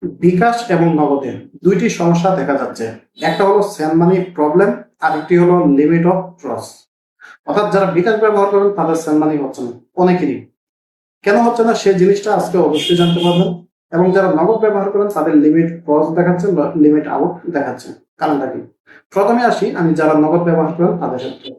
বিকাশ এবং নগদে দুইটি সমস্যা দেখা যাচ্ছে। একটা হলো সেন্ড মানি প্রবলেম, আর একটি হলো লিমিট অফ ক্রস। অর্থাৎ যারা বিকাশ ব্যবহার করেন তাদের সেন্ড মানি হচ্ছে না, অনেকেরই। কেন হচ্ছে না সেই জিনিসটা আজকে অবশ্যই জানতে পারবেন। এবং যারা নগদ ব্যবহার করেন তাদের লিমিট ক্রস দেখাচ্ছে, লিমিট আউট দেখাচ্ছে। কারণটা কি? প্রথমে আসি আমি যারা নগদ ব্যবহার করেন তাদের ক্ষেত্রে।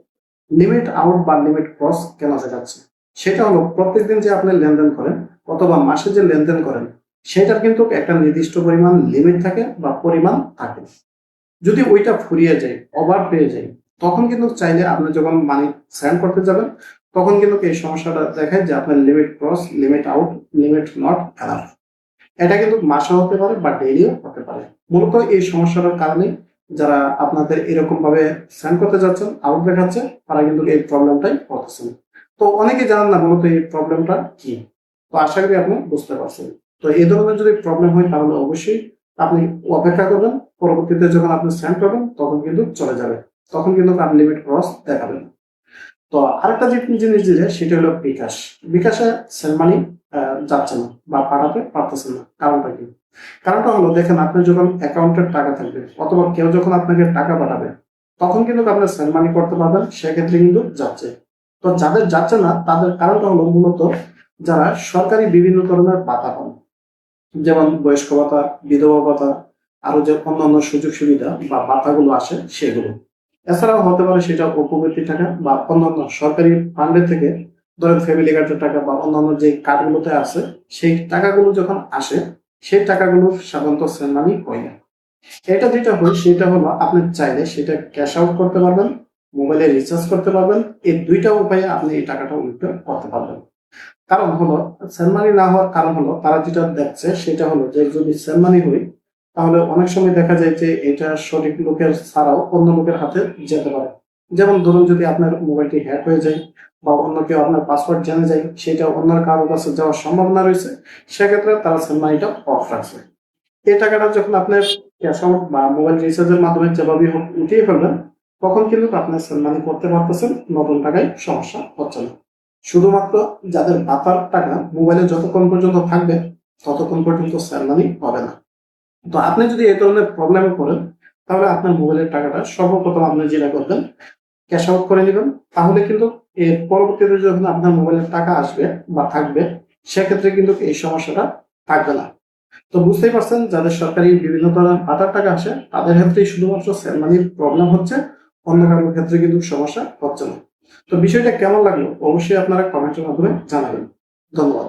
লিমিট আউট বা লিমিট ক্রস কেন দেখাচ্ছে? সেটা হলো প্রত্যেকদিন যে আপনি লেনদেন করেন অথবা মাসে যে লেনদেন করেন সেটার কিন্তু একটা নির্দিষ্ট পরিমাণ লিমিট থাকে বা পরিমাণ থাকে। যদি ওইটা ফুরিয়ে যায়, ওভার পেয়ে যায়, তখন কিন্তু চাইলে আপনি যখন মানি সেন্ড করতে যাবেন তখন কিন্তু এই সমস্যাটা দেখায় যে আপনার limit cross, limit out, limit not enough. এটা কিন্তু মাসে হতে পারে বা ডেইলিও হতে পারে। মূলত এই সমস্যাটার কারণে যারা আপনাদের এরকম ভাবে সেন্ড করতে যাচ্ছেন আউট দেখাচ্ছে, তারা কিন্তু এই প্রবলেমটাই পড়তেছেন। তো অনেকে জানেন না মূলত এই প্রবলেমটা কি। তো আশা করি আপনি বুঝতে পারছেন। তো এই ধরনের যদি প্রবলেম হয় তাহলে অবশ্যই আপনি অপেক্ষা করবেন। পরবর্তীতে যখন আপনি সেন্ড করবেন তখন কিন্তু চলে যাবে, তখন কিন্তু আপনি লিমিট ক্রস দেখাবেন। তো আরেকটা যে জিনিস দিলে সেটা হলো বিকাশ। বিকাশে সেন্ড মানি যাচ্ছে না বা পাঠাতে পারতেছে না। কারণটা কি? কারণটা হলো দেখেন, আপনি যখন অ্যাকাউন্টের টাকা থাকবে অথবা কেউ যখন আপনাকে টাকা পাঠাবে তখন কিন্তু আপনি সেন্ড মানি করতে পারবেন, সেক্ষেত্রে কিন্তু যাচ্ছে। তো যাদের যাচ্ছে না তাদের কারণটা হলো মূলত যারা সরকারি বিভিন্ন ধরনের ভাতা পান, যেমন বয়স্ক ভাতা, বিধবা ভাতা, আরো যে অন্যান্য সুযোগ সুবিধা বা ভাতাগুলো আসে সেগুলো। এছাড়াও হতে পারে সেটা উপবৃত্তি টাকা বা অন্যান্য সরকারি ফান্ডের থেকে, ধরেন ফ্যামিলি কার্ডের টাকা বা অন্যান্য যে কার্ডগুলোতে আছে সেই টাকাগুলো যখন আসে সেই টাকাগুলো সাধারণত সেন্ড মানি হয় না। এটা যেটা হয় সেটা হলো আপনি চাইলে সেটা ক্যাশ আউট করতে পারবেন, মোবাইলে রিচার্জ করতে পারবেন। এই দুইটা উপায়ে আপনি এই টাকাটা উইথড্র করতে পারবেন। কারণ হলো সেন্ড মানি না হওয়ার কারণ হলো তারা যেটা দেখছে সেটা হলো যে যদি সেন্ড মানি হয় তাহলে অনেক সময় দেখা যায় যে এটা সঠিক লোকের ছাড়াও অন্য লোকের হাতে যেতে পারে। যেমন ধরুন যদি আপনার মোবাইলটি হ্যাক হয়ে যায় বা অন্য কেউ আপনার পাসওয়ার্ড জেনে যায়, সেটা অন্য কারোর কাছে যাওয়ার সম্ভাবনা রয়েছে। সেক্ষেত্রে তারা সেন্ড মানিটা অফ রাখছে। এই টাকাটা যখন আপনার ক্যাশ আউট বা মোবাইল রিচার্জের মাধ্যমে যেভাবে হোক উঠিয়ে ফেলবেন তখন কিন্তু আপনি সেন্ড মানি করতে পারতেছেন, নতুন টাকায় সমস্যা হচ্ছে না। শুধুমাত্র যাদের ভাতার টাকা মোবাইলে যতক্ষণ পর্যন্ত থাকবে ততক্ষণ পর্যন্ত সেন্ড মানি হবে না। তো আপনি যদি এই ধরনের প্রবলেমে পড়েন তাহলে আপনার মোবাইলের টাকাটা সর্বপ্রথম আপনি যেটা করবেন ক্যাশ আউট করে নেবেন। তাহলে কিন্তু এর পরবর্তীতে যখন আপনার মোবাইলের টাকা আসবে বা থাকবে সেক্ষেত্রে কিন্তু এই সমস্যাটা থাকবে না। তো বুঝতেই পারছেন যাদের সরকারি বিভিন্ন ধরনের ভাতার টাকা আসে তাদের ক্ষেত্রেই শুধুমাত্র সেন্ড মানির প্রবলেম হচ্ছে, অন্য কারোর ক্ষেত্রে কিন্তু সমস্যা হচ্ছে না। তো বিষয়টা কেমন লাগলো অবশ্যই আপনারা কমেন্টের মাধ্যমে জানাবেন। ধন্যবাদ।